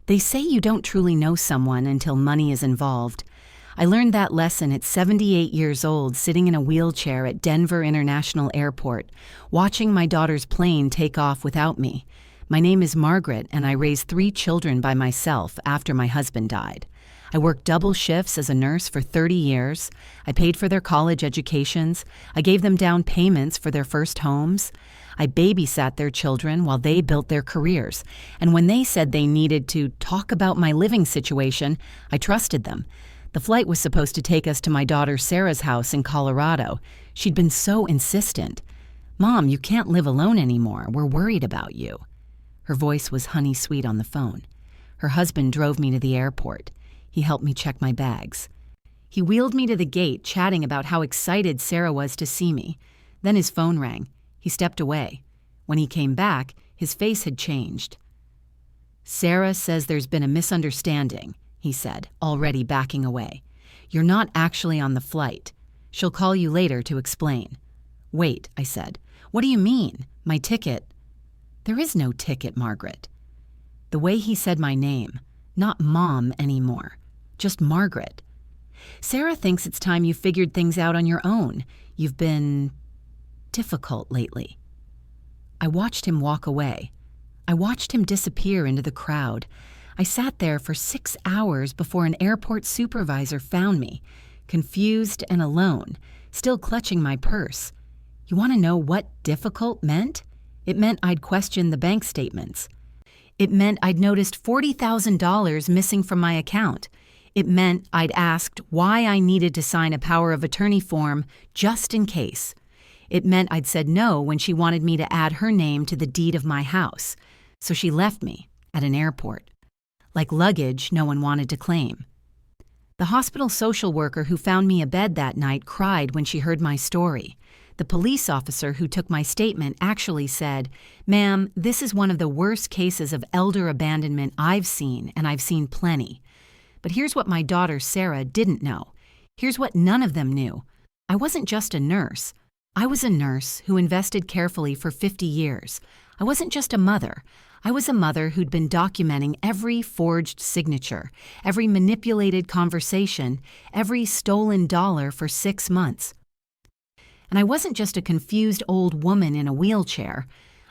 They say you don't truly know someone until money is involved. I learned that lesson at 78 years old, sitting in a wheelchair at Denver International Airport, watching my daughter's plane take off without me. My name is Margaret, and I raised 3 children by myself after my husband died. I worked double shifts as a nurse for 30 years. I paid for their college educations. I gave them down payments for their first homes. I babysat their children while they built their careers. And when they said they needed to talk about my living situation, I trusted them. The flight was supposed to take us to my daughter Sarah's house in Colorado. She'd been so insistent. "Mom, you can't live alone anymore. We're worried about you." Her voice was honey sweet on the phone. Her husband drove me to the airport. He helped me check my bags. He wheeled me to the gate, chatting about how excited Sarah was to see me. Then his phone rang. He stepped away. When he came back, his face had changed. "Sarah says there's been a misunderstanding," he said, already backing away. "You're not actually on the flight. She'll call you later to explain." "Wait," I said. "What do you mean? My ticket—" "There is no ticket, Margaret." The way he said my name, not Mom anymore, just Margaret. "Sarah thinks it's time you figured things out on your own. You've been difficult lately." I watched him walk away. I watched him disappear into the crowd. I sat there for 6 hours before an airport supervisor found me, confused and alone, still clutching my purse. You want to know what difficult meant? It meant I'd questioned the bank statements. It meant I'd noticed $40,000 missing from my account. It meant I'd asked why I needed to sign a power of attorney form just in case. It meant I'd said no when she wanted me to add her name to the deed of my house. So she left me at an airport, like luggage no one wanted to claim. The hospital social worker who found me a bed that night cried when she heard my story. The police officer who took my statement actually said, "Ma'am, this is one of the worst cases of elder abandonment I've seen, and I've seen plenty." But here's what my daughter Sarah didn't know. Here's what none of them knew. I wasn't just a nurse. I was a nurse who invested carefully for 50 years. I wasn't just a mother. I was a mother who'd been documenting every forged signature, every manipulated conversation, every stolen dollar for 6 months. And I wasn't just a confused old woman in a wheelchair.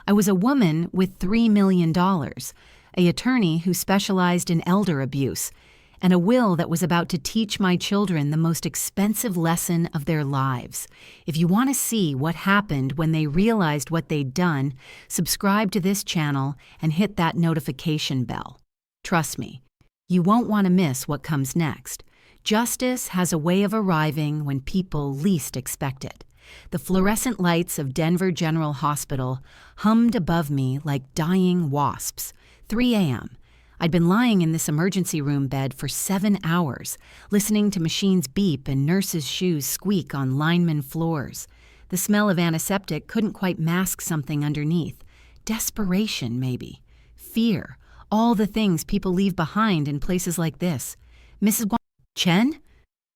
I was a woman with $3 million, an attorney who specialized in elder abuse, and a will that was about to teach my children the most expensive lesson of their lives. If you want to see what happened when they realized what they'd done, subscribe to this channel and hit that notification bell. Trust me, you won't want to miss what comes next. Justice has a way of arriving when people least expect it. The fluorescent lights of Denver General Hospital hummed above me like dying wasps. 3 a.m. I'd been lying in this emergency room bed for 7 hours, listening to machines beep and nurses' shoes squeak on lineman floors. The smell of antiseptic couldn't quite mask something underneath. Desperation, maybe. Fear. All the things people leave behind in places like this. "Mrs. Chen?"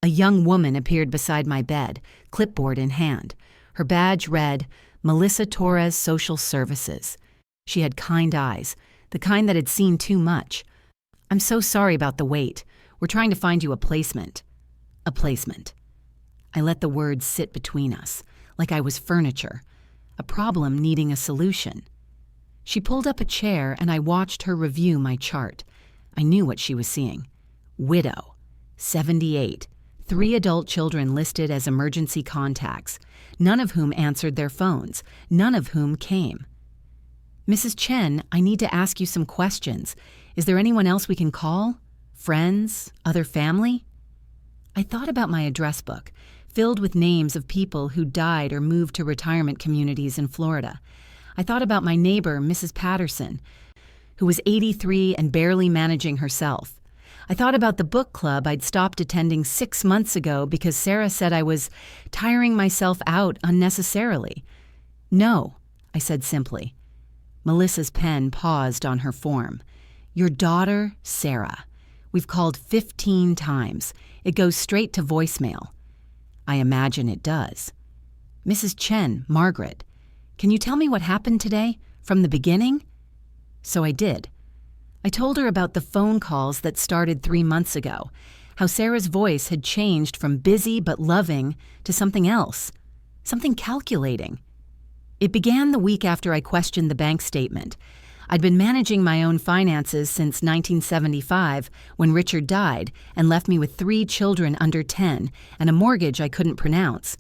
A young woman appeared beside my bed, clipboard in hand. Her badge read, "Melissa Torres Social Services." She had kind eyes, the kind that had seen too much. "I'm so sorry about the wait. We're trying to find you a placement." A placement. I let the words sit between us, like I was furniture, a problem needing a solution. She pulled up a chair and I watched her review my chart. I knew what she was seeing. Widow, 78. 3 adult children listed as emergency contacts, none of whom answered their phones, none of whom came. "Mrs. Chen, I need to ask you some questions. Is there anyone else we can call? Friends? Other family?" I thought about my address book, filled with names of people who died or moved to retirement communities in Florida. I thought about my neighbor, Mrs. Patterson, who was 83 and barely managing herself. I thought about the book club I'd stopped attending 6 months ago because Sarah said I was tiring myself out unnecessarily. "No," I said simply. Melissa's pen paused on her form. "Your daughter, Sarah. We've called 15 times. It goes straight to voicemail." I imagine it does. "Mrs. Chen, Margaret, can you tell me what happened today, from the beginning?" So I did. I told her about the phone calls that started 3 months ago, how Sarah's voice had changed from busy but loving to something else, something calculating. It began the week after I questioned the bank statement. I'd been managing my own finances since 1975 when Richard died and left me with 3 children under 10 and a mortgage I couldn't pronounce.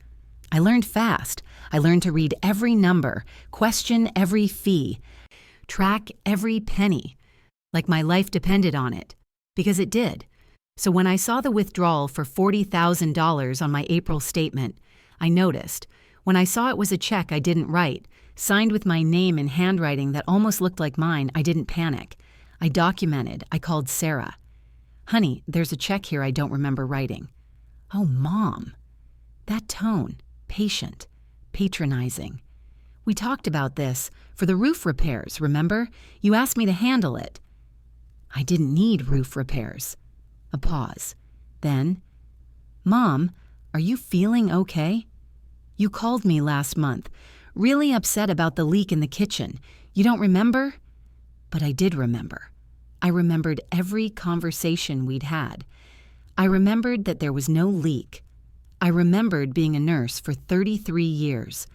I learned fast. I learned to read every number, question every fee, track every penny, like my life depended on it, because it did. So when I saw the withdrawal for $40,000 on my April statement, I noticed. When I saw it was a check I didn't write, signed with my name in handwriting that almost looked like mine, I didn't panic. I documented. I called Sarah. "Honey, there's a check here I don't remember writing." "Oh, Mom." That tone, patient, patronizing. "We talked about this for the roof repairs, remember? You asked me to handle it." I didn't need roof repairs. A pause. Then, "Mom, are you feeling okay? You called me last month, really upset about the leak in the kitchen. You don't remember?" But I did remember. I remembered every conversation we'd had. I remembered that there was no leak. I remembered being a nurse for 33 years,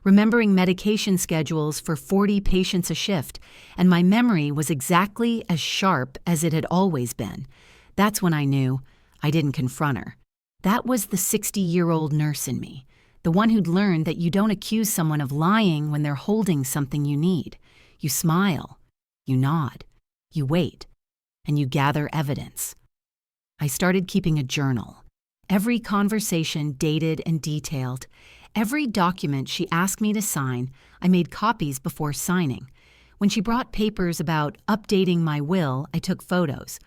remembering medication schedules for 40 patients a shift, and my memory was exactly as sharp as it had always been. That's when I knew I didn't confront her. That was the 60-year-old nurse in me, the one who'd learned that you don't accuse someone of lying when they're holding something you need. You smile, you nod, you wait, and you gather evidence. I started keeping a journal. Every conversation dated and detailed. Every document she asked me to sign, I made copies before signing. When she brought papers about updating my will, I took photos.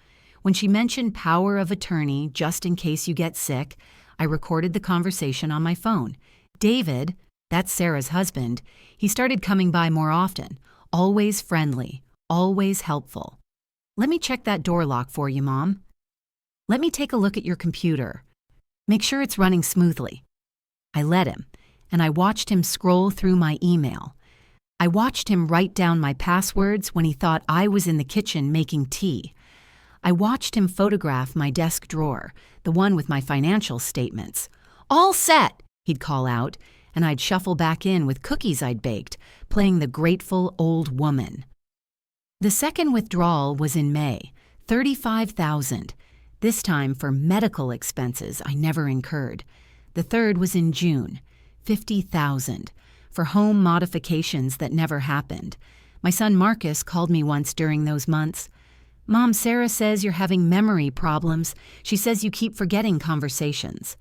When she mentioned power of attorney, just in case you get sick, I recorded the conversation on my phone. David, that's Sarah's husband, he started coming by more often, always friendly, always helpful. "Let me check that door lock for you, Mom. Let me take a look at your computer. Make sure it's running smoothly." I let him, and I watched him scroll through my email. I watched him write down my passwords when he thought I was in the kitchen making tea. I watched him photograph my desk drawer, the one with my financial statements. "All set," he'd call out, and I'd shuffle back in with cookies I'd baked, playing the grateful old woman. The second withdrawal was in May, $35,000. This time for medical expenses I never incurred. The third was in June, $50,000, for home modifications that never happened. My son Marcus called me once during those months. "Mom, Sarah says you're having memory problems. She says you keep forgetting conversations."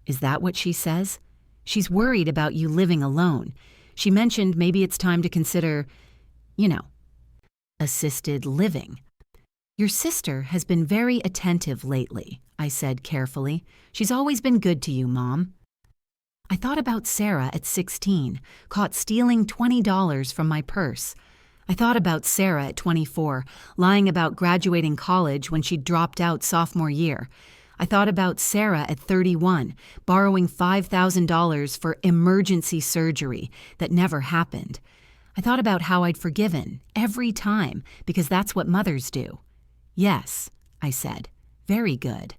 Is that what she says? She's worried about you living alone. She mentioned maybe it's time to consider, assisted living. "Your sister has been very attentive lately," I said carefully. "She's always been good to you, Mom." I thought about Sarah at 16, caught stealing $20 from my purse. I thought about Sarah at 24, lying about graduating college when she'd dropped out sophomore year. I thought about Sarah at 31, borrowing $5,000 for emergency surgery that never happened. I thought about how I'd forgiven every time because that's what mothers do. "Yes," I said. "Very good."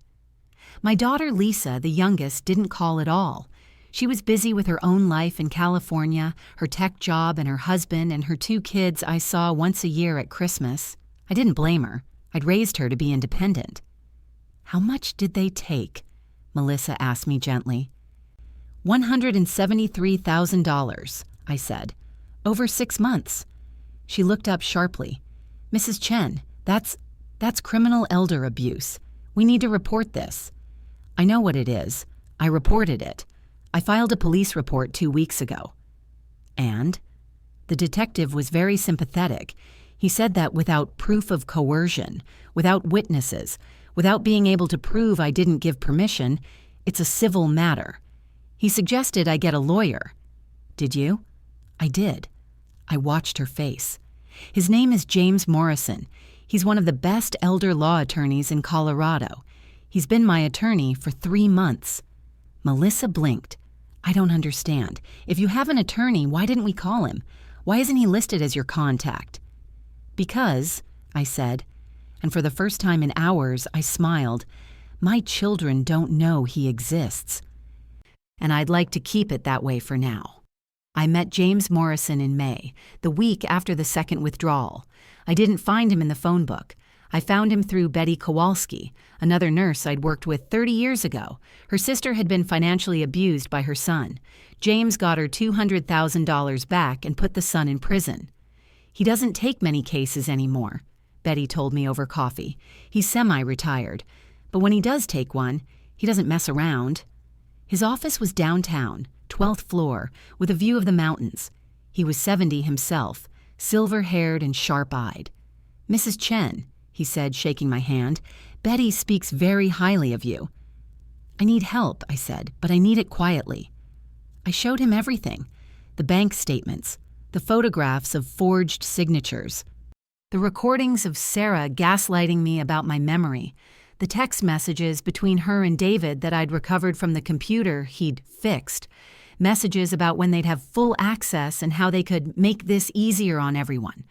My daughter Lisa, the youngest, didn't call at all. She was busy with her own life in California, her tech job and her husband and her 2 kids I saw once a year at Christmas. I didn't blame her. I'd raised her to be independent. "How much did they take?" Melissa asked me gently. $173,000, I said. "Over 6 months." She looked up sharply. "Mrs. Chen, that's criminal elder abuse. We need to report this." "I know what it is. I reported it. I filed a police report 2 weeks ago." "And?" The detective was very sympathetic. He said that without proof of coercion, without witnesses, without being able to prove I didn't give permission, it's a civil matter. He suggested I get a lawyer. "Did you?" "I did." I watched her face. "His name is James Morrison. He's one of the best elder law attorneys in Colorado. He's been my attorney for 3 months. Melissa blinked. "I don't understand. If you have an attorney, why didn't we call him? Why isn't he listed as your contact?" "Because," I said, and for the first time in hours I smiled. My children don't know he exists. And I'd like to keep it that way for now. I met James Morrison in May, the week after the second withdrawal. I didn't find him in the phone book. I found him through Betty Kowalski, another nurse I'd worked with 30 years ago. Her sister had been financially abused by her son. James got her $200,000 back and put the son in prison. He doesn't take many cases anymore, Betty told me over coffee. He's semi-retired. But when he does take one, he doesn't mess around. His office was downtown, 12th floor, with a view of the mountains. He was 70 himself, silver-haired and sharp-eyed. "Mrs. Chen," he said, shaking my hand, "Betty speaks very highly of you." "I need help," I said, "but I need it quietly." I showed him everything, the bank statements, the photographs of forged signatures, the recordings of Sarah gaslighting me about my memory, the text messages between her and David that I'd recovered from the computer he'd fixed, messages about when they'd have full access and how they could make this easier on everyone.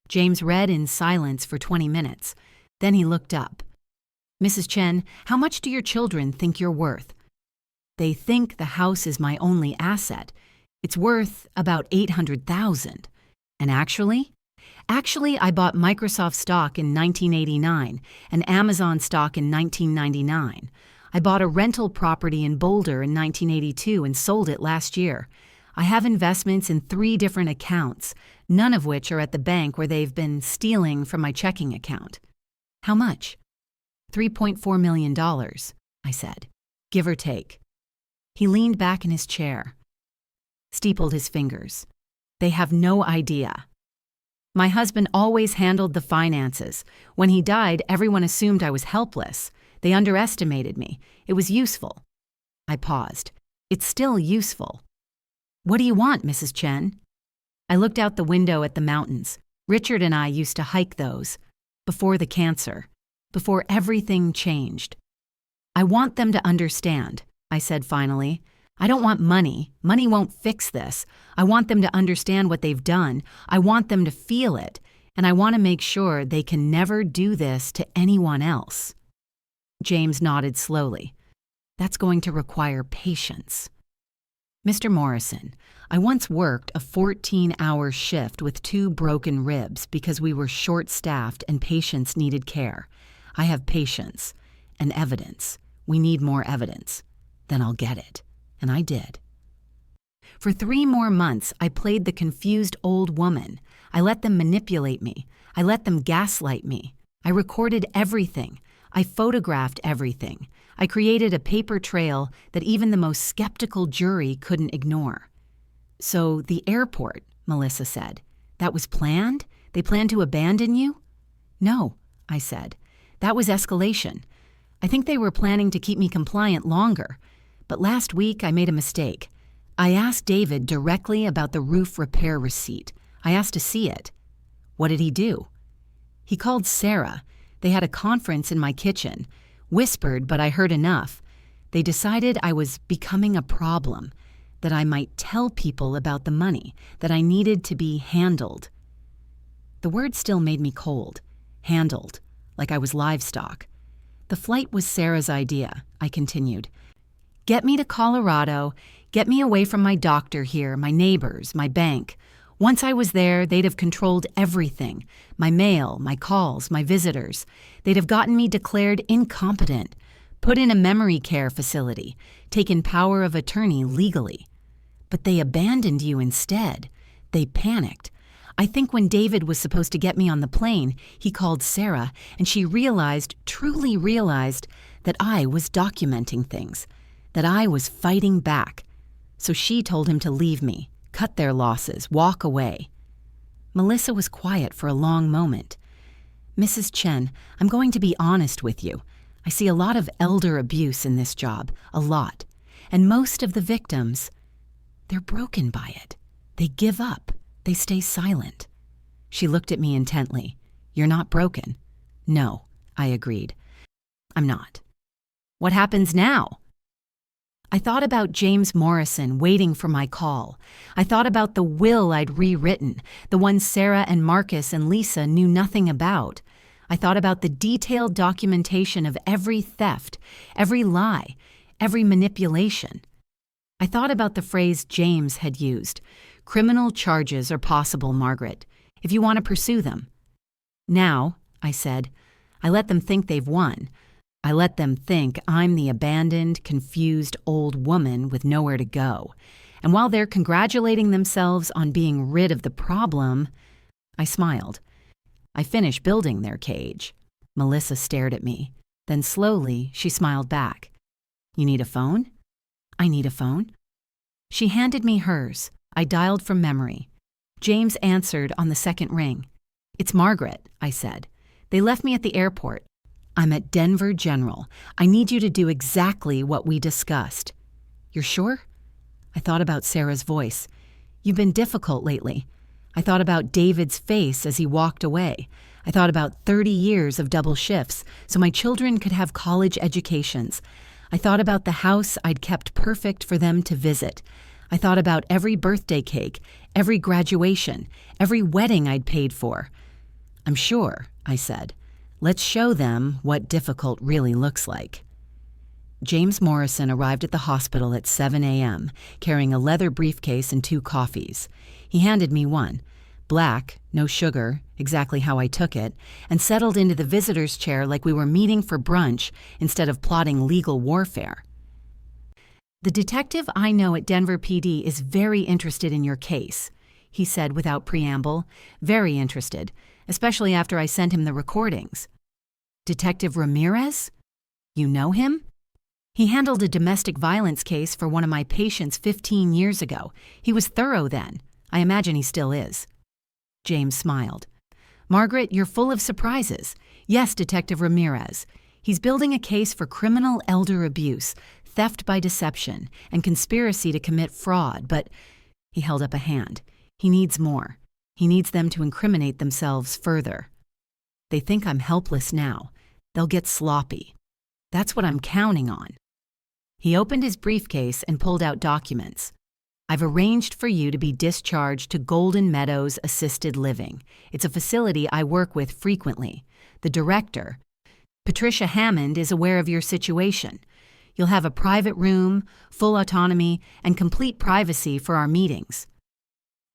James read in silence for 20 minutes. Then he looked up. "Mrs. Chen, how much do your children think you're worth?" "They think the house is my only asset. It's worth about $800,000. And actually, I bought Microsoft stock in 1989 and Amazon stock in 1999. I bought a rental property in Boulder in 1982 and sold it last year. I have investments in 3 different accounts, none of which are at the bank where they've been stealing from my checking account." "How much?" $3.4 million, I said, give or take. He leaned back in his chair, steepled his fingers. "They have no idea. My husband always handled the finances. When he died, everyone assumed I was helpless. They underestimated me. It was useful." I paused. "It's still useful." "What do you want, Mrs. Chen?" I looked out the window at the mountains. Richard and I used to hike those. Before the cancer. Before everything changed. "I want them to understand," I said finally. "I don't want money. Money won't fix this. I want them to understand what they've done. I want them to feel it. And I want to make sure they can never do this to anyone else." James nodded slowly. "That's going to require patience." "Mr. Morrison, I once worked a 14-hour shift with 2 broken ribs because we were short-staffed and patients needed care. I have patience and evidence. We need more evidence. Then I'll get it. And I did. For 3 more months, I played the confused old woman. I let them manipulate me. I let them gaslight me. I recorded everything. I photographed everything. I created a paper trail that even the most skeptical jury couldn't ignore. "So the airport," Melissa said, "that was planned? They planned to abandon you?" "No," I said. "That was escalation. I think they were planning to keep me compliant longer. But last week I made a mistake. I asked David directly about the roof repair receipt. I asked to see it." "What did he do?" "He called Sarah. They had a conference in my kitchen. Whispered, but I heard enough. They decided I was becoming a problem, that I might tell people about the money, that I needed to be handled." The word still made me cold. Handled, like I was livestock. "The flight was Sarah's idea," I continued. "Get me to Colorado, get me away from my doctor here, my neighbors, my bank. Once I was there, they'd have controlled everything, my mail, my calls, my visitors. They'd have gotten me declared incompetent, put in a memory care facility, taken power of attorney legally. But they abandoned you instead. They panicked. I think when David was supposed to get me on the plane, he called Sarah, and she truly realized, that I was documenting things, that I was fighting back. So she told him to leave me, cut their losses, walk away." Melissa was quiet for a long moment. "Mrs. Chen, I'm going to be honest with you. I see a lot of elder abuse in this job, a lot. And most of the victims, they're broken by it. They give up. They stay silent." She looked at me intently. "You're not broken." "No," I agreed. "I'm not." "What happens now?" I thought about James Morrison waiting for my call. I thought about the will I'd rewritten, the one Sarah and Marcus and Lisa knew nothing about. I thought about the detailed documentation of every theft, every lie, every manipulation. I thought about the phrase James had used. Criminal charges are possible, Margaret, if you want to pursue them. Now, I said, I let them think they've won. I let them think I'm the abandoned, confused old woman with nowhere to go. And while they're congratulating themselves on being rid of the problem, I smiled. I finished building their cage. Melissa stared at me. Then slowly, she smiled back. You need a phone? I need a phone. She handed me hers. I dialed from memory. James answered on the second ring. It's Margaret, I said. They left me at the airport. I'm at Denver General. I need you to do exactly what we discussed. You're sure? I thought about Sarah's voice. You've been difficult lately. I thought about David's face as he walked away. I thought about 30 years of double shifts so my children could have college educations. I thought about the house I'd kept perfect for them to visit. I thought about every birthday cake, every graduation, every wedding I'd paid for. I'm sure, I said. Let's show them what difficult really looks like. James Morrison arrived at the hospital at 7 a.m., carrying a leather briefcase and 2 coffees. He handed me one, black, no sugar, exactly how I took it, and settled into the visitor's chair like we were meeting for brunch instead of plotting legal warfare. The detective I know at Denver PD is very interested in your case, he said without preamble, very interested, especially after I sent him the recordings. Detective Ramirez? You know him? He handled a domestic violence case for one of my patients 15 years ago. He was thorough then. I imagine he still is. James smiled. Margaret, you're full of surprises. Yes, Detective Ramirez. He's building a case for criminal elder abuse, theft by deception, and conspiracy to commit fraud, but he held up a hand. He needs more. He needs them to incriminate themselves further. They think I'm helpless now. They'll get sloppy. That's what I'm counting on. He opened his briefcase and pulled out documents. I've arranged for you to be discharged to Golden Meadows Assisted Living. It's a facility I work with frequently. The director, Patricia Hammond, is aware of your situation. You'll have a private room, full autonomy, and complete privacy for our meetings.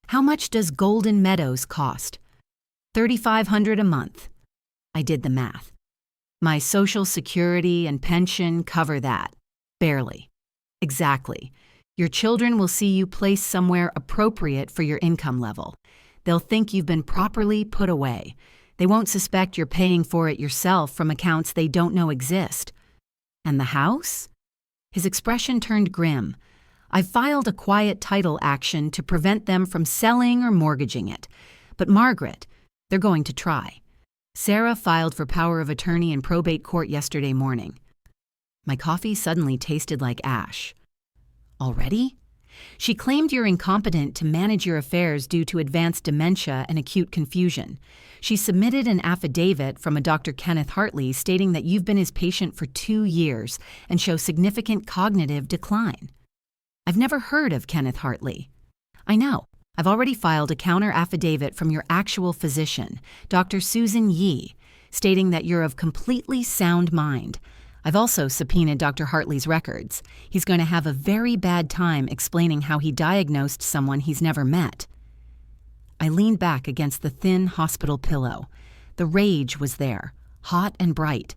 How much does Golden Meadows cost? $3,500 a month. I did the math. My Social Security and pension cover that. Barely. Exactly. Your children will see you placed somewhere appropriate for your income level. They'll think you've been properly put away. They won't suspect you're paying for it yourself from accounts they don't know exist. And the house? His expression turned grim. I've filed a quiet title action to prevent them from selling or mortgaging it. But Margaret, they're going to try. Sarah filed for power of attorney in probate court yesterday morning. My coffee suddenly tasted like ash. Already? She claimed you're incompetent to manage your affairs due to advanced dementia and acute confusion. She submitted an affidavit from a Dr. Kenneth Hartley stating that you've been his patient for 2 years and show significant cognitive decline. I've never heard of Kenneth Hartley. I know. I've already filed a counter affidavit from your actual physician, Dr. Susan Yee, stating that you're of completely sound mind. I've also subpoenaed Dr. Hartley's records. He's going to have a very bad time explaining how he diagnosed someone he's never met. I leaned back against the thin hospital pillow. The rage was there, hot and bright,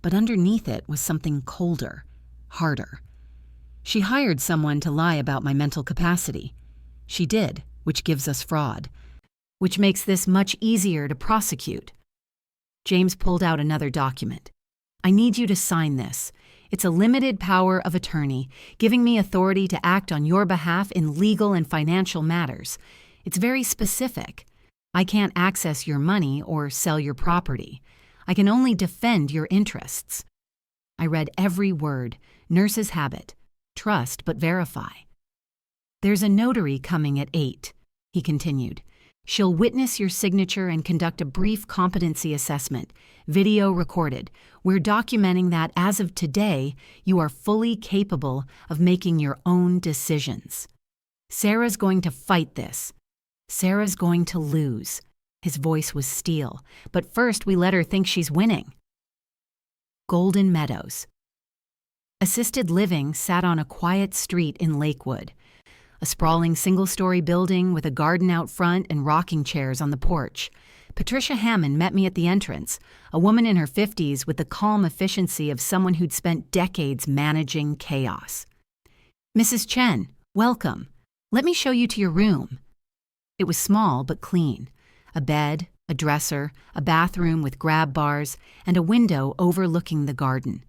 but underneath it was something colder, harder. She hired someone to lie about my mental capacity. She did, which gives us fraud, which makes this much easier to prosecute. James pulled out another document. I need you to sign this. It's a limited power of attorney, giving me authority to act on your behalf in legal and financial matters. It's very specific. I can't access your money or sell your property. I can only defend your interests. I read every word, nurse's habit. Trust but verify. There's a notary coming at 8, he continued. She'll witness your signature and conduct a brief competency assessment, video recorded. We're documenting that as of today, you are fully capable of making your own decisions. Sarah's going to fight this. Sarah's going to lose. His voice was steel, but first we let her think she's winning. Golden Meadows. Assisted living sat on a quiet street in Lakewood. A sprawling single-story building with a garden out front and rocking chairs on the porch. Patricia Hammond met me at the entrance, a woman in her 50s with the calm efficiency of someone who'd spent decades managing chaos. "Mrs. Chen, welcome. Let me show you to your room." It was small but clean. A bed, a dresser, a bathroom with grab bars, and a window overlooking the garden.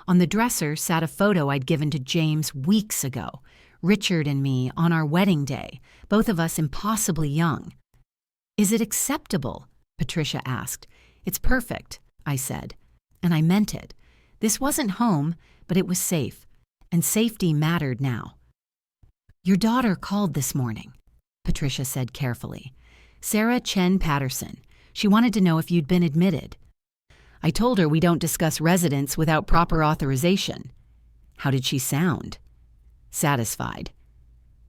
On the dresser sat a photo I'd given to James weeks ago, Richard and me on our wedding day, both of us impossibly young. "Is it acceptable?" Patricia asked. "It's perfect," I said, and I meant it. This wasn't home, but it was safe, and safety mattered now. "Your daughter called this morning," Patricia said carefully. "Sarah Chen Patterson. She wanted to know if you'd been admitted." I told her we don't discuss residents without proper authorization. How did she sound? Satisfied.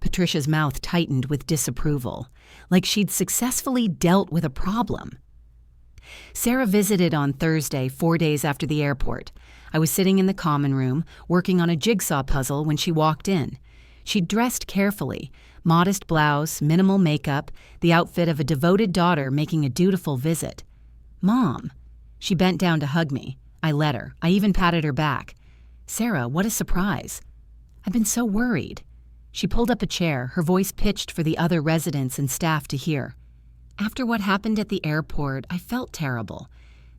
Patricia's mouth tightened with disapproval, like she'd successfully dealt with a problem. Sarah visited on Thursday, 4 days after the airport. I was sitting in the common room, working on a jigsaw puzzle when she walked in. She'd dressed carefully, modest blouse, minimal makeup, the outfit of a devoted daughter making a dutiful visit. "Mom." She bent down to hug me. I let her. I even patted her back. "Sarah, what a surprise." "I've been so worried." She pulled up a chair, her voice pitched for the other residents and staff to hear. "After what happened at the airport, I felt terrible.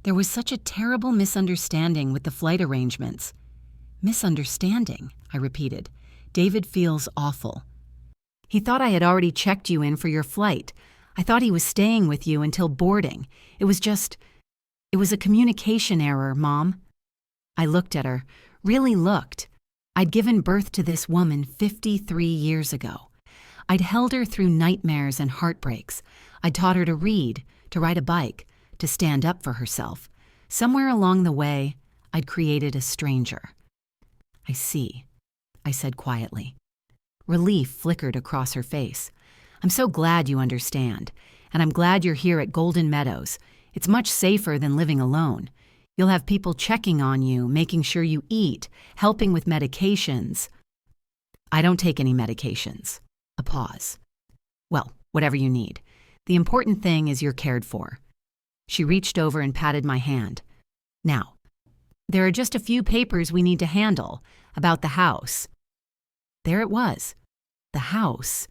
There was such a terrible misunderstanding with the flight arrangements." "Misunderstanding," I repeated. "David feels awful." "He thought I had already checked you in for your flight. I thought he was staying with you until boarding. It was a communication error, Mom." I looked at her, really looked. I'd given birth to this woman 53 years ago. I'd held her through nightmares and heartbreaks. I'd taught her to read, to ride a bike, to stand up for herself. Somewhere along the way, I'd created a stranger. "I see," I said quietly. Relief flickered across her face. "I'm so glad you understand, and I'm glad you're here at Golden Meadows. It's much safer than living alone. You'll have people checking on you, making sure you eat, helping with medications." "I don't take any medications." A pause. "Well, whatever you need. The important thing is you're cared for." She reached over and patted my hand. "Now, there are just a few papers we need to handle about the house." There it was. The house.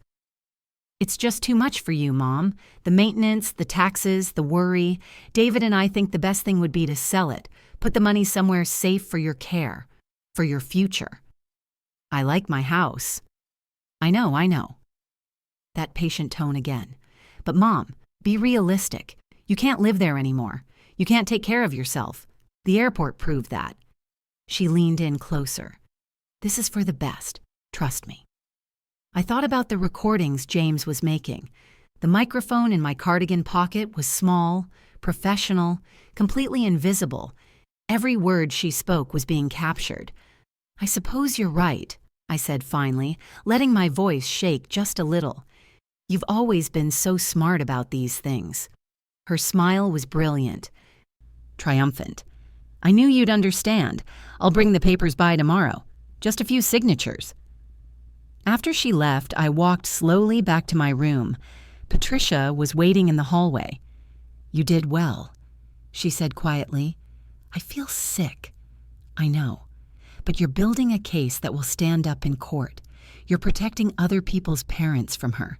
"It's just too much for you, Mom. The maintenance, the taxes, the worry. David and I think the best thing would be to sell it, put the money somewhere safe for your care, for your future." "I like my house." I know. That patient tone again. "But Mom, be realistic. You can't live there anymore. You can't take care of yourself. The airport proved that." She leaned in closer. "This is for the best. Trust me." I thought about the recordings James was making. The microphone in my cardigan pocket was small, professional, completely invisible. Every word she spoke was being captured. "I suppose you're right," I said finally, letting my voice shake just a little. "You've always been so smart about these things." Her smile was brilliant, triumphant. "I knew you'd understand. I'll bring the papers by tomorrow. Just a few signatures." After she left, I walked slowly back to my room. Patricia was waiting in the hallway. "You did well," she said quietly. "I feel sick." "I know. But you're building a case that will stand up in court. You're protecting other people's parents from her."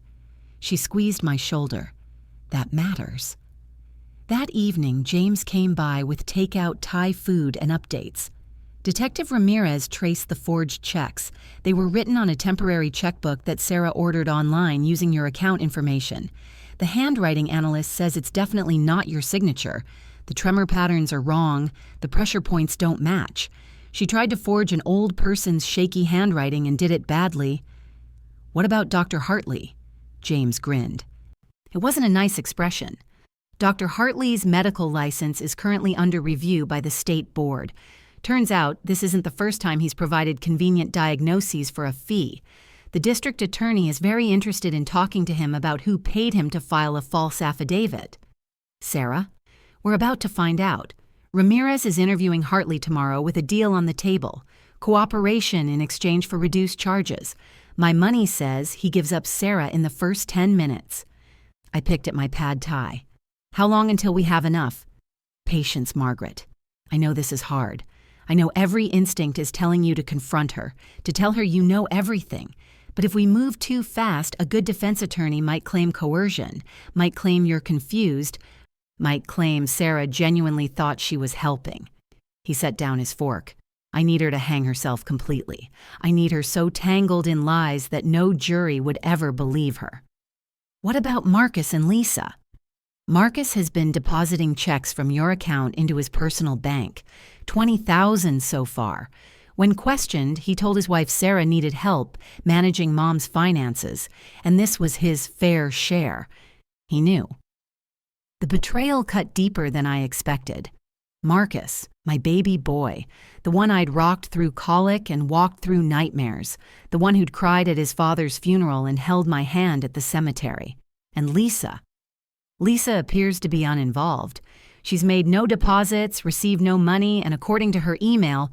She squeezed my shoulder. "That matters." That evening, James came by with takeout Thai food and updates. Detective Ramirez traced the forged checks. They were written on a temporary checkbook that Sarah ordered online using your account information. The handwriting analyst says it's definitely not your signature. The tremor patterns are wrong. The pressure points don't match. She tried to forge an old person's shaky handwriting and did it badly. "What about Dr. Hartley?" James grinned. It wasn't a nice expression. Dr. Hartley's medical license is currently under review by the state board. Turns out this isn't the first time he's provided convenient diagnoses for a fee. The district attorney is very interested in talking to him about who paid him to file a false affidavit. Sarah, we're about to find out. Ramirez is interviewing Hartley tomorrow with a deal on the table. Cooperation in exchange for reduced charges. My money says he gives up Sarah in the first 10 minutes. I picked at my pad tie. How long until we have enough? Patience, Margaret. I know this is hard. I know every instinct is telling you to confront her, to tell her you know everything. But if we move too fast, a good defense attorney might claim coercion, might claim you're confused, might claim Sarah genuinely thought she was helping. He set down his fork. I need her to hang herself completely. I need her so tangled in lies that no jury would ever believe her. What about Marcus and Lisa? Marcus has been depositing checks from your account into his personal bank, 20,000 so far. When questioned, he told his wife Sarah needed help managing Mom's finances, and this was his fair share. He knew. The betrayal cut deeper than I expected. Marcus, my baby boy, the one I'd rocked through colic and walked through nightmares, the one who'd cried at his father's funeral and held my hand at the cemetery. And Lisa. Lisa appears to be uninvolved. She's made no deposits, received no money, and according to her email,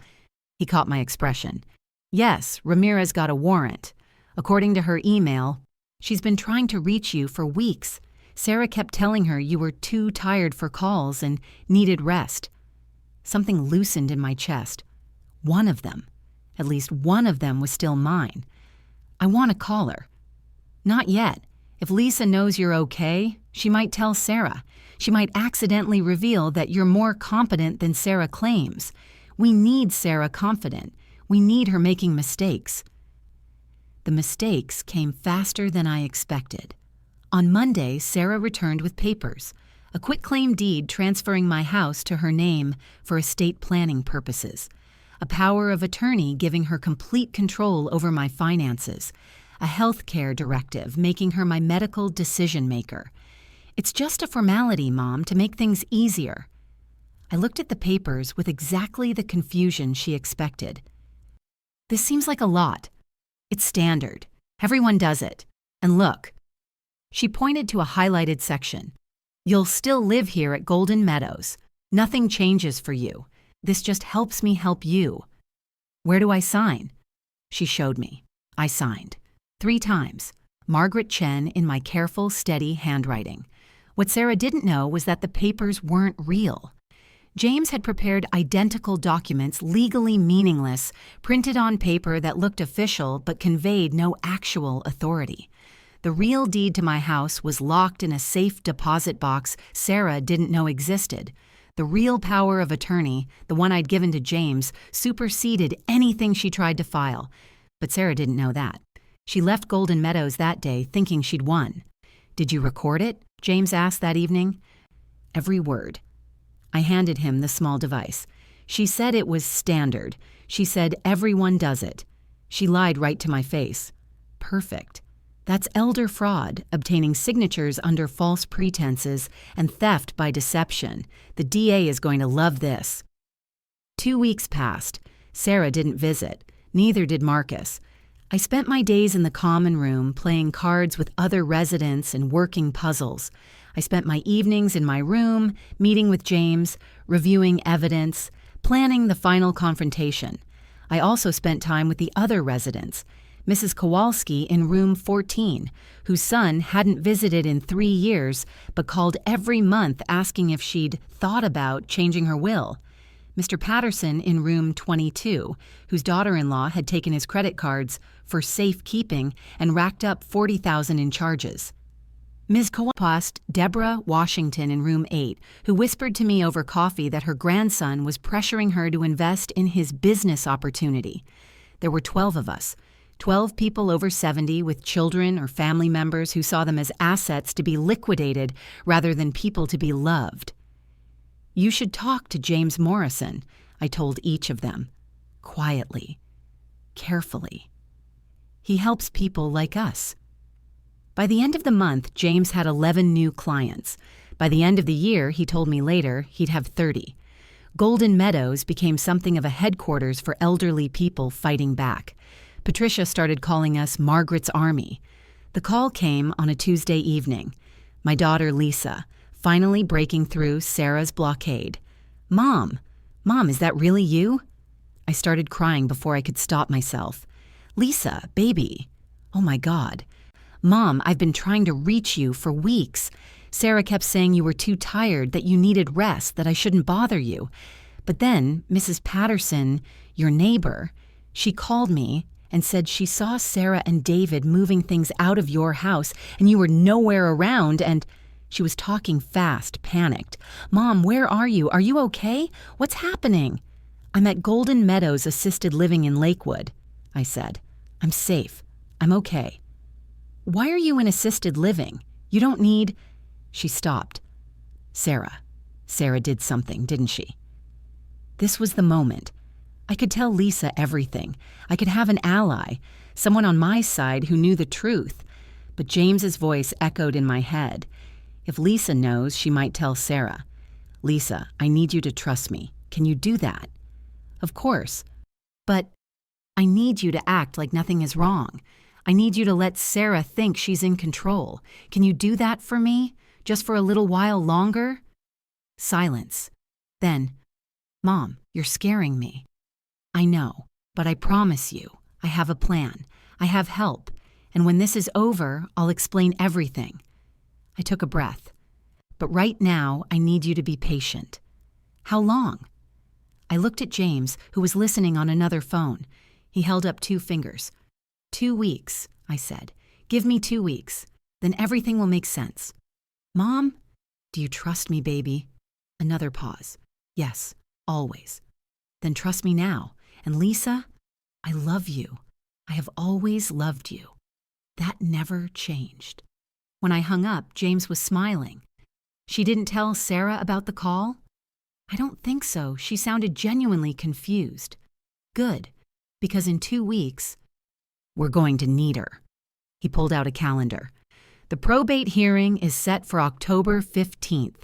he caught my expression. Yes, Ramirez got a warrant. According to her email, she's been trying to reach you for weeks. Sarah kept telling her you were too tired for calls and needed rest. Something loosened in my chest. One of them, at least one of them, was still mine. I want to call her. Not yet. If Lisa knows you're okay, she might tell Sarah. She might accidentally reveal that you're more competent than Sarah claims. We need Sarah confident. We need her making mistakes. The mistakes came faster than I expected. On Monday, Sarah returned with papers, a quitclaim deed transferring my house to her name for estate planning purposes, a power of attorney giving her complete control over my finances, a health care directive making her my medical decision maker. It's just a formality, Mom, to make things easier. I looked at the papers with exactly the confusion she expected. This seems like a lot. It's standard. Everyone does it. And look. She pointed to a highlighted section. You'll still live here at Golden Meadows. Nothing changes for you. This just helps me help you. Where do I sign? She showed me. I signed. 3 times. Margaret Chen in my careful, steady handwriting. What Sarah didn't know was that the papers weren't real. James had prepared identical documents, legally meaningless, printed on paper that looked official but conveyed no actual authority. The real deed to my house was locked in a safe deposit box Sarah didn't know existed. The real power of attorney, the one I'd given to James, superseded anything she tried to file. But Sarah didn't know that. She left Golden Meadows that day thinking she'd won. Did you record it? James asked that evening. Every word. I handed him the small device. She said it was standard. She said everyone does it. She lied right to my face. Perfect. That's elder fraud, obtaining signatures under false pretenses, and theft by deception. The DA is going to love this. 2 weeks passed. Sarah didn't visit. Neither did Marcus. I spent my days in the common room playing cards with other residents and working puzzles. I spent my evenings in my room, meeting with James, reviewing evidence, planning the final confrontation. I also spent time with the other residents. Mrs. Kowalski in room 14, whose son hadn't visited in 3 years but called every month asking if she'd thought about changing her will. Mr. Patterson in room 22, whose daughter-in-law had taken his credit cards for safekeeping and racked up $40,000 in charges. Ms. Kowalski, Deborah Washington in room 8, who whispered to me over coffee that her grandson was pressuring her to invest in his business opportunity. There were 12 of us. 12 people over 70 with children or family members who saw them as assets to be liquidated rather than people to be loved. You should talk to James Morrison, I told each of them, quietly, carefully. He helps people like us. By the end of the month, James had 11 new clients. By the end of the year, he told me later, he'd have 30. Golden Meadows became something of a headquarters for elderly people fighting back. Patricia started calling us Margaret's Army. The call came on a Tuesday evening. My daughter, Lisa, finally breaking through Sarah's blockade. Mom, is that really you? I started crying before I could stop myself. Lisa, baby. Oh my God. Mom, I've been trying to reach you for weeks. Sarah kept saying you were too tired, that you needed rest, that I shouldn't bother you. But then Mrs. Patterson, your neighbor, she called me and said she saw Sarah and David moving things out of your house and you were nowhere around and she was talking fast, panicked. Mom, where are you? Are you okay? What's happening? I'm at Golden Meadows Assisted Living in Lakewood, I said. I'm safe. I'm okay. Why are you in assisted living? You don't need... She stopped. Sarah did something, didn't she? This was the moment. I could tell Lisa everything. I could have an ally, someone on my side who knew the truth. But James's voice echoed in my head. If Lisa knows, she might tell Sarah. Lisa, I need you to trust me. Can you do that? Of course. But I need you to act like nothing is wrong. I need you to let Sarah think she's in control. Can you do that for me? Just for a little while longer? Silence. Then, Mom, you're scaring me. I know, but I promise you, I have a plan. I have help. And when this is over, I'll explain everything. I took a breath. But right now, I need you to be patient. How long? I looked at James, who was listening on another phone. He held up 2 fingers. 2 weeks, I said. Give me 2 weeks. Then everything will make sense. Mom, do you trust me, baby? Another pause. Yes, always. Then trust me now. And Lisa, I love you. I have always loved you. That never changed. When I hung up, James was smiling. She didn't tell Sarah about the call? I don't think so. She sounded genuinely confused. Good, because in 2 weeks, we're going to need her. He pulled out a calendar. The probate hearing is set for October 15th.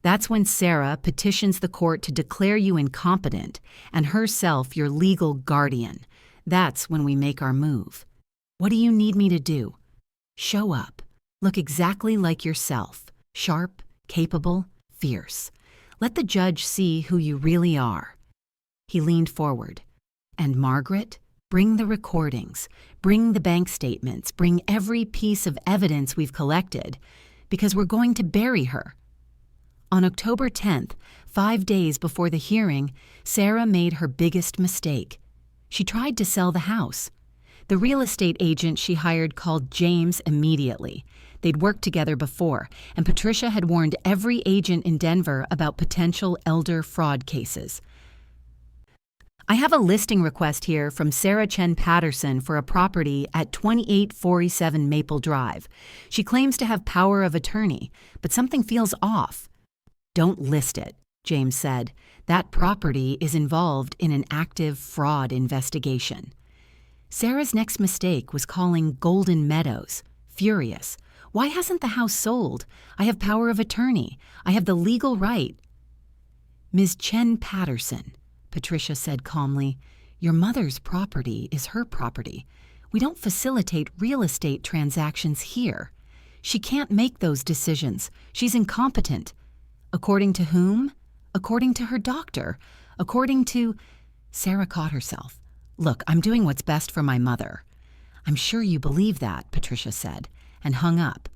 That's when Sarah petitions the court to declare you incompetent and herself your legal guardian. That's when we make our move. What do you need me to do? Show up. Look exactly like yourself. Sharp, capable, fierce. Let the judge see who you really are. He leaned forward. And Margaret, bring the recordings, bring the bank statements, bring every piece of evidence we've collected, because we're going to bury her. On October 10th, 5 days before the hearing, Sarah made her biggest mistake. She tried to sell the house. The real estate agent she hired called James immediately. They'd worked together before, and Patricia had warned every agent in Denver about potential elder fraud cases. I have a listing request here from Sarah Chen Patterson for a property at 2847 Maple Drive. She claims to have power of attorney, but something feels off. Don't list it, James said. That property is involved in an active fraud investigation. Sarah's next mistake was calling Golden Meadows. Furious. Why hasn't the house sold? I have power of attorney. I have the legal right. Ms. Chen Patterson, Patricia said calmly, your mother's property is her property. We don't facilitate real estate transactions here. She can't make those decisions. She's incompetent. According to whom? According to her doctor. According to... Sarah caught herself. Look, I'm doing what's best for my mother. I'm sure you believe that, Patricia said, and hung up.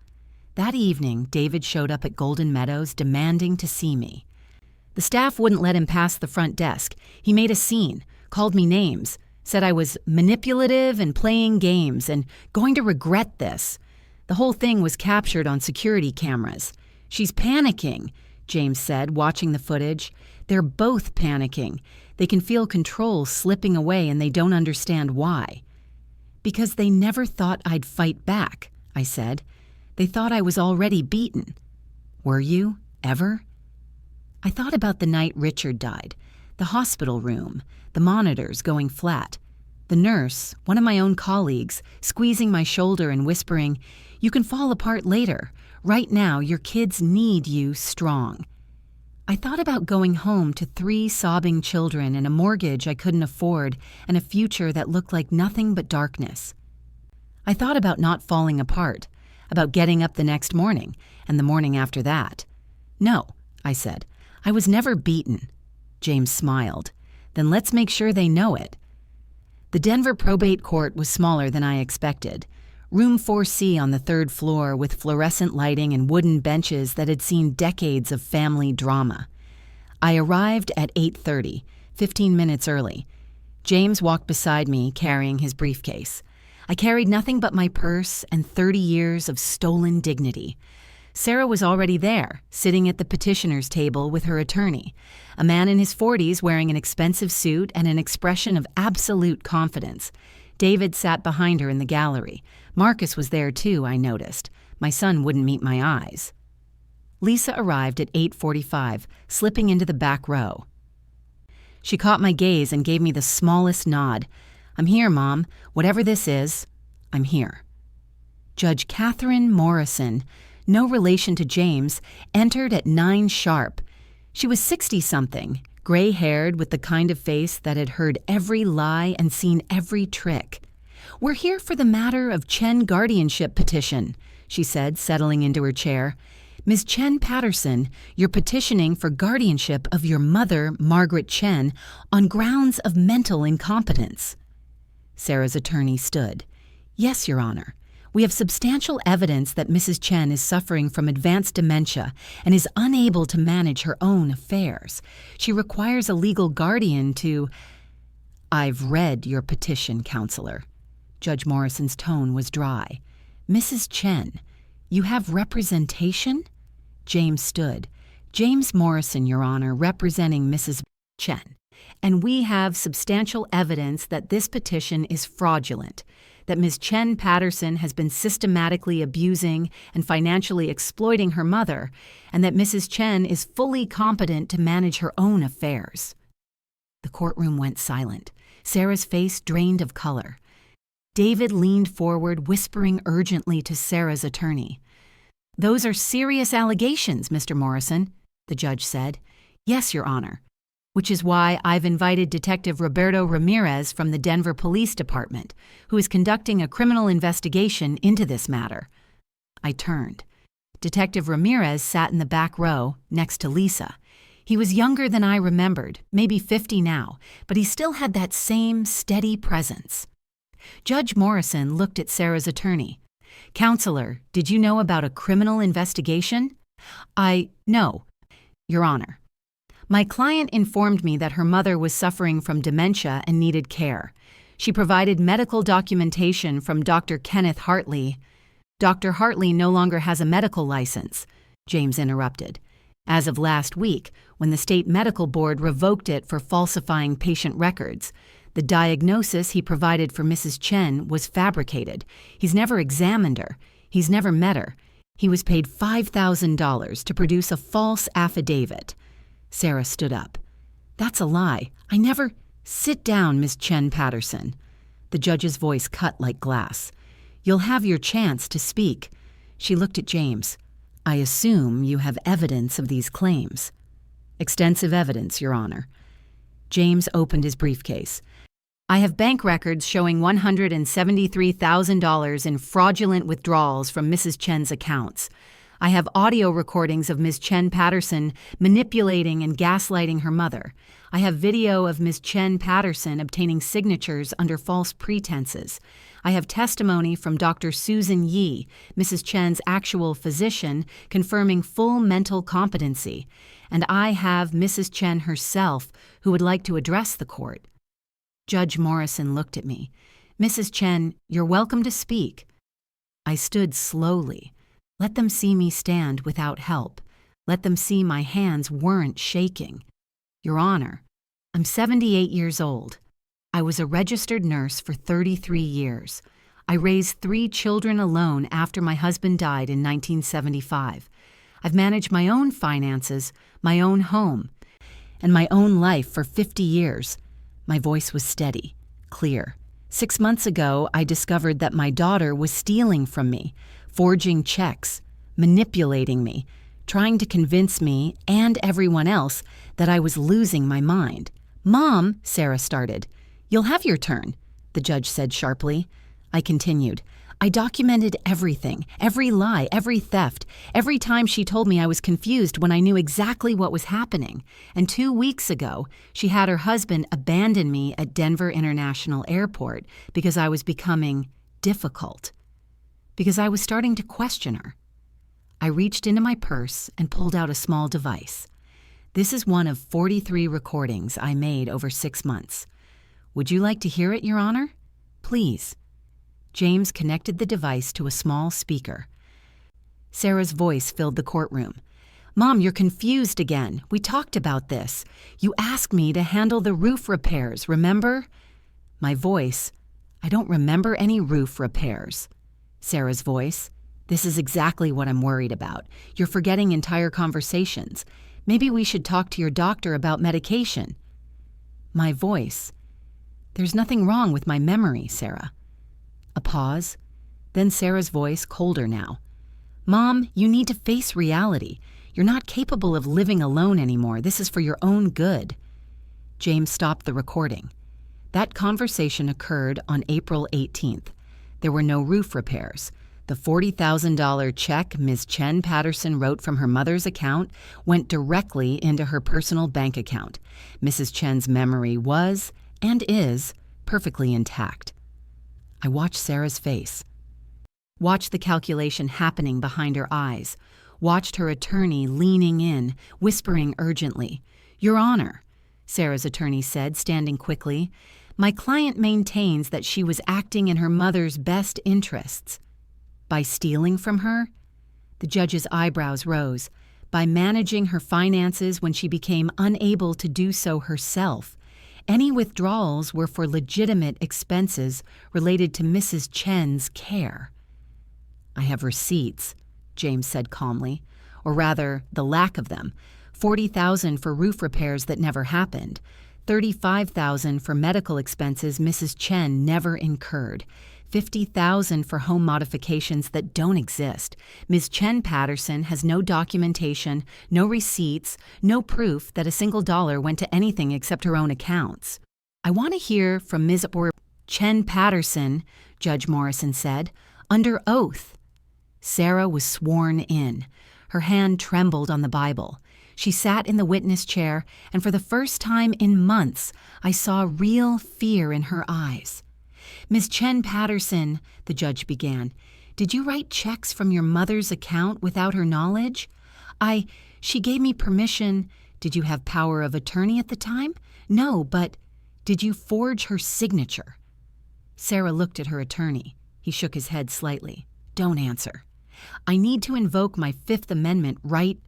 That evening, David showed up at Golden Meadows demanding to see me. The staff wouldn't let him past the front desk. He made a scene, called me names, said I was manipulative and playing games and going to regret this. The whole thing was captured on security cameras. She's panicking, James said, watching the footage. They're both panicking. They can feel control slipping away and they don't understand why. Because they never thought I'd fight back, I said. They thought I was already beaten. Were you, ever? I thought about the night Richard died, the hospital room, the monitors going flat. The nurse, one of my own colleagues, squeezing my shoulder and whispering, "You can fall apart later. Right now, your kids need you strong." I thought about going home to 3 sobbing children and a mortgage I couldn't afford and a future that looked like nothing but darkness. I thought about not falling apart, about getting up the next morning and the morning after that. "No," I said. "I was never beaten." James smiled. "Then let's make sure they know it." The Denver probate court was smaller than I expected. Room 4C on the 3rd floor with fluorescent lighting and wooden benches that had seen decades of family drama. I arrived at 8:30, 15 minutes early. James walked beside me carrying his briefcase. I carried nothing but my purse and 30 years of stolen dignity. Sarah was already there, sitting at the petitioner's table with her attorney, a man in his 40s wearing an expensive suit and an expression of absolute confidence. David sat behind her in the gallery. Marcus was there too, I noticed. My son wouldn't meet my eyes. Lisa arrived at 8:45, slipping into the back row. She caught my gaze and gave me the smallest nod. "I'm here, Mom. Whatever this is, I'm here." Judge Catherine Morrison, no relation to James, entered at 9 sharp. She was 60-something, gray-haired with the kind of face that had heard every lie and seen every trick. "We're here for the matter of Chen guardianship petition," she said, settling into her chair. "Ms. Chen Patterson, you're petitioning for guardianship of your mother, Margaret Chen, on grounds of mental incompetence." Sarah's attorney stood. "Yes, Your Honor. We have substantial evidence that Mrs. Chen is suffering from advanced dementia and is unable to manage her own affairs. She requires a legal guardian to—" "I've read your petition, Counselor." Judge Morrison's tone was dry. "Mrs. Chen, you have representation?" James stood. "James Morrison, Your Honor, representing Mrs. Chen. And we have substantial evidence that this petition is fraudulent, that Ms. Chen Patterson has been systematically abusing and financially exploiting her mother, and that Mrs. Chen is fully competent to manage her own affairs." The courtroom went silent. Sarah's face drained of color. David leaned forward, whispering urgently to Sarah's attorney. "Those are serious allegations, Mr. Morrison," the judge said. "Yes, Your Honor. Which is why I've invited Detective Roberto Ramirez from the Denver Police Department, who is conducting a criminal investigation into this matter." I turned. Detective Ramirez sat in the back row, next to Lisa. He was younger than I remembered, maybe 50 now, but he still had that same steady presence. Judge Morrison looked at Sarah's attorney. "Counselor, did you know about a criminal investigation?" "No, Your Honor. My client informed me that her mother was suffering from dementia and needed care. She provided medical documentation from Dr. Kenneth Hartley." "Dr. Hartley no longer has a medical license," James interrupted. "As of last week, when the state medical board revoked it for falsifying patient records. The diagnosis he provided for Mrs. Chen was fabricated. He's never examined her. He's never met her. He was paid $5,000 to produce a false affidavit." Sarah stood up. "That's a lie. I never—" "Sit down, Miss Chen Patterson." The judge's voice cut like glass. "You'll have your chance to speak." She looked at James. "I assume you have evidence of these claims." "Extensive evidence, Your Honor." James opened his briefcase. "I have bank records showing $173,000 in fraudulent withdrawals from Mrs. Chen's accounts. I have audio recordings of Ms. Chen Patterson manipulating and gaslighting her mother. I have video of Ms. Chen Patterson obtaining signatures under false pretenses. I have testimony from Dr. Susan Yi, Mrs. Chen's actual physician, confirming full mental competency. And I have Mrs. Chen herself, who would like to address the court." Judge Morrison looked at me. "Mrs. Chen, you're welcome to speak." I stood slowly. Let them see me stand without help. Let them see my hands weren't shaking. "Your Honor, I'm 78 years old. I was a registered nurse for 33 years. I raised 3 children alone after my husband died in 1975. I've managed my own finances, my own home, and my own life for 50 years. My voice was steady, clear. 6 months ago, I discovered that my daughter was stealing from me, forging checks, manipulating me, trying to convince me and everyone else that I was losing my mind. "Mom," Sarah started. "You'll have your turn," the judge said sharply. I continued. "I documented everything, every lie, every theft, every time she told me I was confused when I knew exactly what was happening. And 2 weeks ago, she had her husband abandon me at Denver International Airport because I was becoming difficult, because I was starting to question her." I reached into my purse and pulled out a small device. This is one of 43 recordings I made over 6 months. "Would you like to hear it, Your Honor?" "Please." James connected the device to a small speaker. Sarah's voice filled the courtroom. "Mom, you're confused again. We talked about this. You asked me to handle the roof repairs, remember?" My voice, "I don't remember any roof repairs." Sarah's voice, "This is exactly what I'm worried about. You're forgetting entire conversations. Maybe we should talk to your doctor about medication." My voice, "There's nothing wrong with my memory, Sarah." A pause, then Sarah's voice, colder now. "Mom, you need to face reality. You're not capable of living alone anymore. This is for your own good." James stopped the recording. That conversation occurred on April 18th. There were no roof repairs. The $40,000 check Ms. Chen Patterson wrote from her mother's account went directly into her personal bank account. Mrs. Chen's memory was, and is, perfectly intact. I watched Sarah's face, watched the calculation happening behind her eyes, watched her attorney leaning in, whispering urgently. "Your Honor," Sarah's attorney said, standing quickly, "my client maintains that she was acting in her mother's best interests." By stealing from her? The judge's eyebrows rose. By managing her finances when she became unable to do so herself. Any withdrawals were for legitimate expenses related to Mrs. Chen's care. "I have receipts," James said calmly, or rather, the lack of them. $40,000 for roof repairs that never happened. $35,000 for medical expenses Mrs. Chen never incurred. $50,000 for home modifications that don't exist. Ms. Chen Patterson has no documentation, no receipts, no proof that a single dollar went to anything except her own accounts. "I want to hear from Ms. Chen Patterson," Judge Morrison said, "under oath." Sarah was sworn in. Her hand trembled on the Bible. She sat in the witness chair, and for the first time in months, I saw real fear in her eyes. "Ms. Chen Patterson," the judge began, "did you write checks from your mother's account without her knowledge?" She gave me permission." "Did you have power of attorney at the time?" "No, but did you forge her signature?" Sarah looked at her attorney. He shook his head slightly. "Don't answer." "I need to invoke my Fifth Amendment right."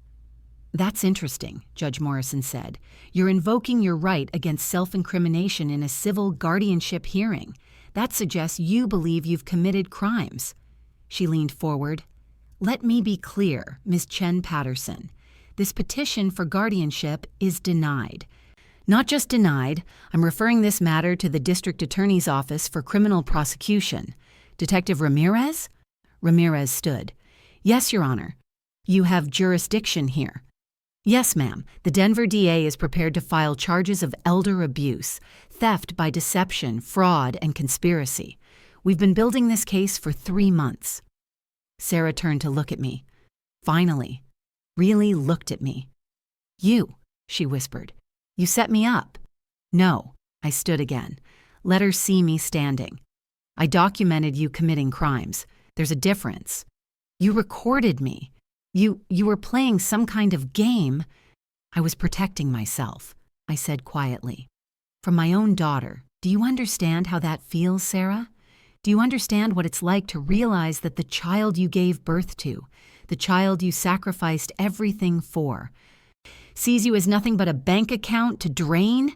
"That's interesting," Judge Morrison said. "You're invoking your right against self-incrimination in a civil guardianship hearing. That suggests you believe you've committed crimes." She leaned forward. "Let me be clear, Ms. Chen Patterson. This petition for guardianship is denied. Not just denied, I'm referring this matter to the District Attorney's Office for Criminal Prosecution. Detective Ramirez?" Ramirez stood. "Yes, Your Honor. You have jurisdiction here." "Yes, ma'am. The Denver DA is prepared to file charges of elder abuse, theft by deception, fraud, and conspiracy. We've been building this case for 3 months." Sarah turned to look at me. Finally, really looked at me. "You," she whispered. "You set me up." "No," I stood again. Let her see me standing. "I documented you committing crimes. There's a difference. You recorded me. You were playing some kind of game." "I was protecting myself," I said quietly. "From my own daughter. Do you understand how that feels, Sarah? Do you understand what it's like to realize that the child you gave birth to, the child you sacrificed everything for, sees you as nothing but a bank account to drain?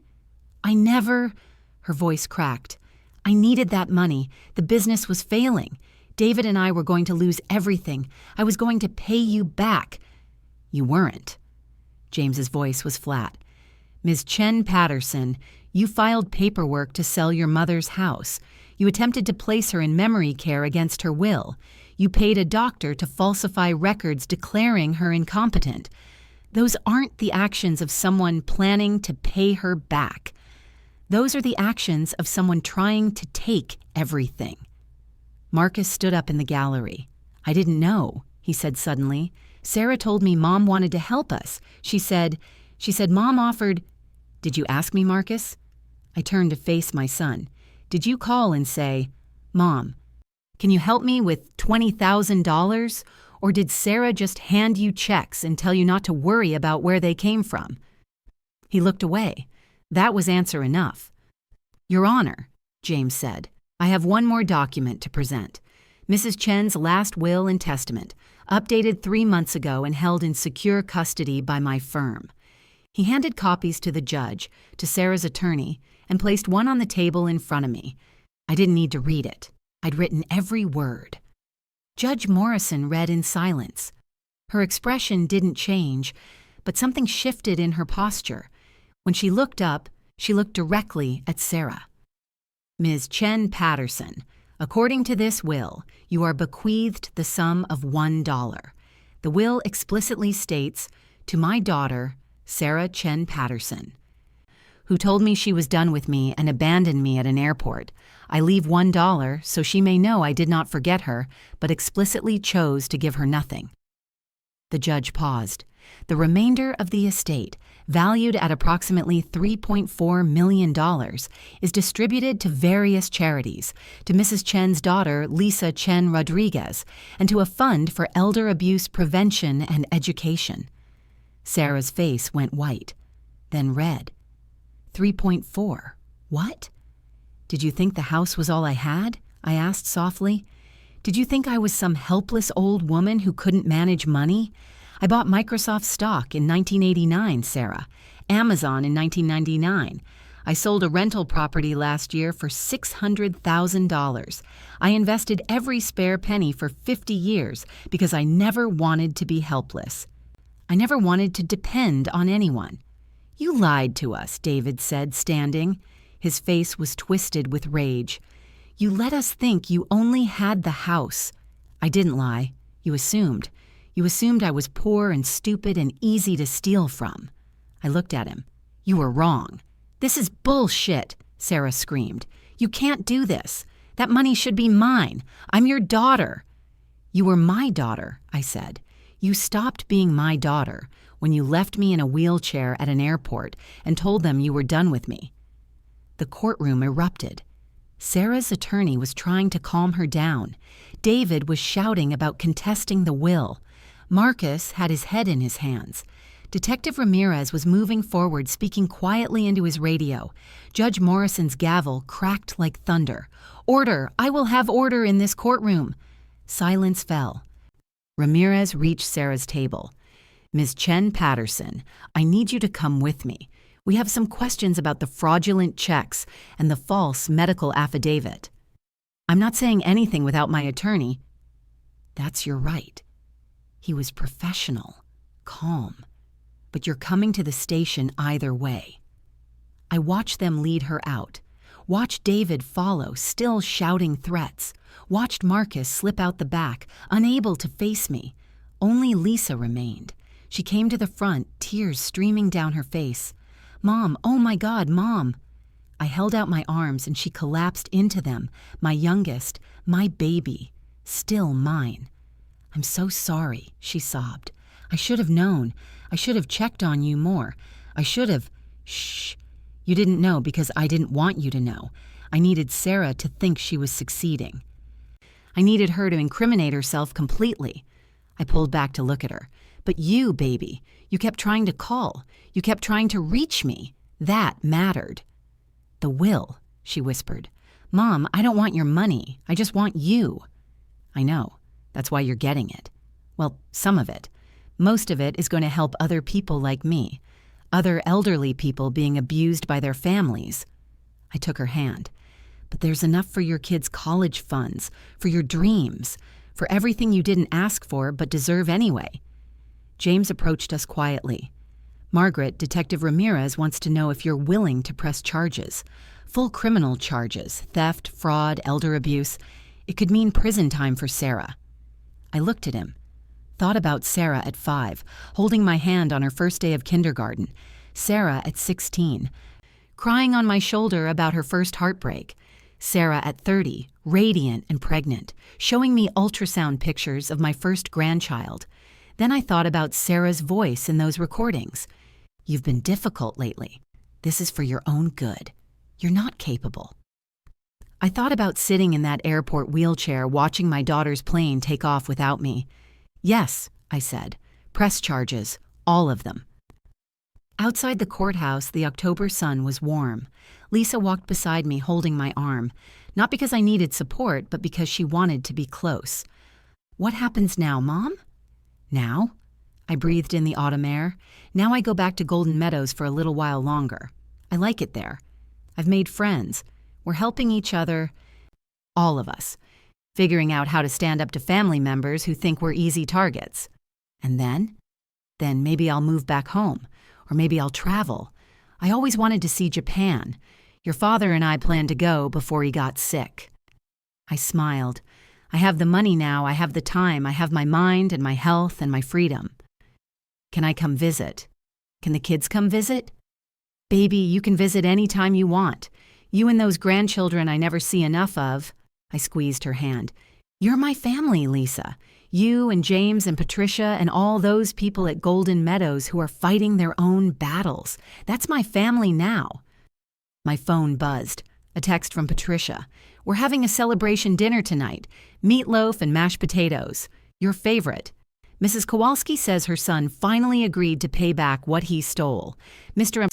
I never—" Her voice cracked. "I needed that money. The business was failing. David and I were going to lose everything. I was going to pay you back." "You weren't." James's voice was flat. "Ms. Chen Patterson, You filed paperwork to sell your mother's house. You attempted to place her in memory care against her will. You paid a doctor to falsify records declaring her incompetent. Those aren't the actions of someone planning to pay her back. Those are the actions of someone trying to take everything. Marcus stood up in the gallery. I didn't know, he said suddenly. Sarah told me Mom wanted to help us. She said Mom offered. Did you ask me, Marcus? I turned to face my son. Did you call and say, Mom, can you help me with $20,000? Or did Sarah just hand you checks and tell you not to worry about where they came from? He looked away. That was answer enough. Your Honor, James said, I have one more document to present. Mrs. Chen's last will and testament, updated 3 months ago and held in secure custody by my firm. He handed copies to the judge, to Sarah's attorney, and placed one on the table in front of me. I didn't need to read it. I'd written every word. Judge Morrison read in silence. Her expression didn't change, but something shifted in her posture. When she looked up, she looked directly at Sarah. Ms. Chen Patterson, according to this will, you are bequeathed the sum of $1. The will explicitly states, to my daughter, Sarah Chen Patterson, who told me she was done with me and abandoned me at an airport. I leave $1 so she may know I did not forget her, but explicitly chose to give her nothing. The judge paused. The remainder of the estate, valued at approximately $3.4 million, is distributed to various charities, to Mrs. Chen's daughter, Lisa Chen Rodriguez, and to a fund for elder abuse prevention and education. Sarah's face went white, then red. 3.4. What? Did you think the house was all I had? I asked softly. Did you think I was some helpless old woman who couldn't manage money? I bought Microsoft stock in 1989, Sarah. Amazon in 1999. I sold a rental property last year for $600,000. I invested every spare penny for 50 years because I never wanted to be helpless. I never wanted to depend on anyone. You lied to us, David said, standing. His face was twisted with rage. You let us think you only had the house. I didn't lie. You assumed. You assumed I was poor and stupid and easy to steal from. I looked at him. You were wrong. This is bullshit, Sarah screamed. You can't do this. That money should be mine. I'm your daughter. You were my daughter, I said. You stopped being my daughter when you left me in a wheelchair at an airport and told them you were done with me. The courtroom erupted. Sarah's attorney was trying to calm her down. David was shouting about contesting the will. Marcus had his head in his hands. Detective Ramirez was moving forward, speaking quietly into his radio. Judge Morrison's gavel cracked like thunder. Order! I will have order in this courtroom. Silence fell. Ramirez reached Sarah's table. Ms. Chen Patterson, I need you to come with me. We have some questions about the fraudulent checks and the false medical affidavit. I'm not saying anything without my attorney. That's your right. He was professional, calm. But you're coming to the station either way. I watched them lead her out. Watched David follow, still shouting threats. Watched Marcus slip out the back, unable to face me. Only Lisa remained. She came to the front, tears streaming down her face. Mom, oh my God, Mom. I held out my arms and she collapsed into them, my youngest, my baby, still mine. I'm so sorry, she sobbed. I should have known. I should have checked on you more. I should have. Shh. You didn't know because I didn't want you to know. I needed Sarah to think she was succeeding. I needed her to incriminate herself completely. I pulled back to look at her. But you, baby, you kept trying to call. You kept trying to reach me. That mattered. The will, she whispered. Mom, I don't want your money. I just want you. I know. That's why you're getting it. Well, some of it. Most of it is going to help other people like me. Other elderly people being abused by their families. I took her hand. But there's enough for your kids' college funds, for your dreams, for everything you didn't ask for but deserve anyway. James approached us quietly. Margaret, Detective Ramirez wants to know if you're willing to press charges. Full criminal charges, theft, fraud, elder abuse. It could mean prison time for Sarah. I looked at him. Thought about Sarah at 5, holding my hand on her first day of kindergarten. Sarah at 16, crying on my shoulder about her first heartbreak. Sarah at 30, radiant and pregnant, showing me ultrasound pictures of my first grandchild. Then I thought about Sarah's voice in those recordings. You've been difficult lately. This is for your own good. You're not capable. I thought about sitting in that airport wheelchair watching my daughter's plane take off without me. Yes, I said. Press charges, all of them. Outside the courthouse, the October sun was warm. Lisa walked beside me holding my arm, not because I needed support, but because she wanted to be close. What happens now, Mom? Now? I breathed in the autumn air. Now I go back to Golden Meadows for a little while longer. I like it there. I've made friends. We're helping each other, all of us, figuring out how to stand up to family members who think we're easy targets. And then? Then maybe I'll move back home, or maybe I'll travel. I always wanted to see Japan. Your father and I planned to go before he got sick. I smiled. I have the money now, I have the time, I have my mind and my health and my freedom. Can I come visit? Can the kids come visit? Baby, you can visit any time you want. You and those grandchildren I never see enough of. I squeezed her hand. You're my family, Lisa. You and James and Patricia and all those people at Golden Meadows who are fighting their own battles. That's my family now. My phone buzzed. A text from Patricia. We're having a celebration dinner tonight. Meatloaf and mashed potatoes. Your favorite. Mrs. Kowalski says her son finally agreed to pay back what he stole. Mr.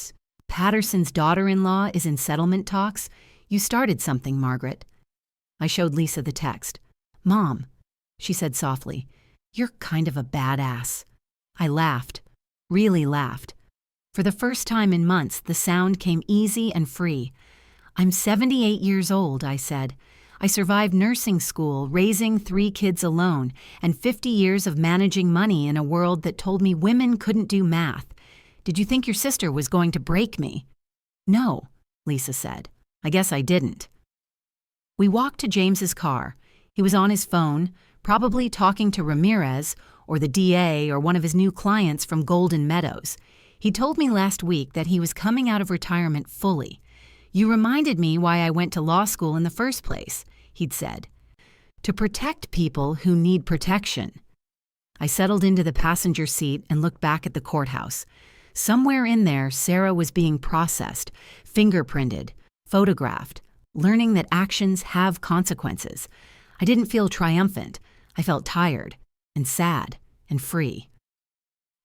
Patterson's daughter-in-law is in settlement talks. You started something, Margaret. I showed Lisa the text. Mom, she said softly, you're kind of a badass. I laughed, really laughed. For the first time in months, the sound came easy and free. I'm 78 years old, I said. I survived nursing school, raising 3 kids alone, and 50 years of managing money in a world that told me women couldn't do math. Did you think your sister was going to break me? No, Lisa said. I guess I didn't. We walked to James's car. He was on his phone, probably talking to Ramirez or the DA or one of his new clients from Golden Meadows. He told me last week that he was coming out of retirement fully. You reminded me why I went to law school in the first place, he'd said. To protect people who need protection. I settled into the passenger seat and looked back at the courthouse. Somewhere in there, Sarah was being processed, fingerprinted, photographed, learning that actions have consequences. I didn't feel triumphant. I felt tired and sad and free.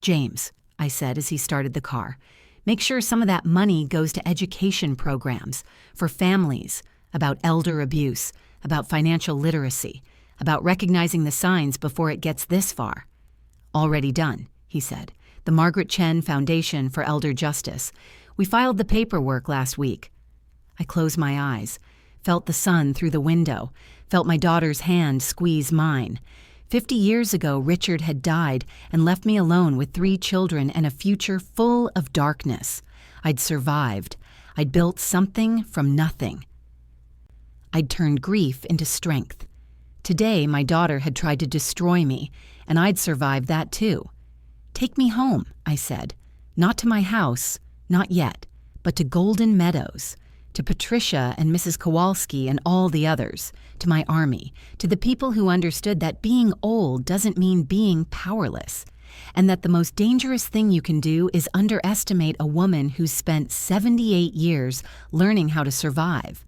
James, I said as he started the car, make sure some of that money goes to education programs for families, about elder abuse, about financial literacy, about recognizing the signs before it gets this far. Already done, he said. The Margaret Chen Foundation for Elder Justice. We filed the paperwork last week. I closed my eyes, felt the sun through the window, felt my daughter's hand squeeze mine. 50 years ago, Richard had died and left me alone with 3 children and a future full of darkness. I'd survived. I'd built something from nothing. I'd turned grief into strength. Today, my daughter had tried to destroy me, and I'd survived that too. Take me home, I said. Not to my house, not yet, but to Golden Meadows, to Patricia and Mrs. Kowalski and all the others, to my army, to the people who understood that being old doesn't mean being powerless, and that the most dangerous thing you can do is underestimate a woman who's spent 78 years learning how to survive.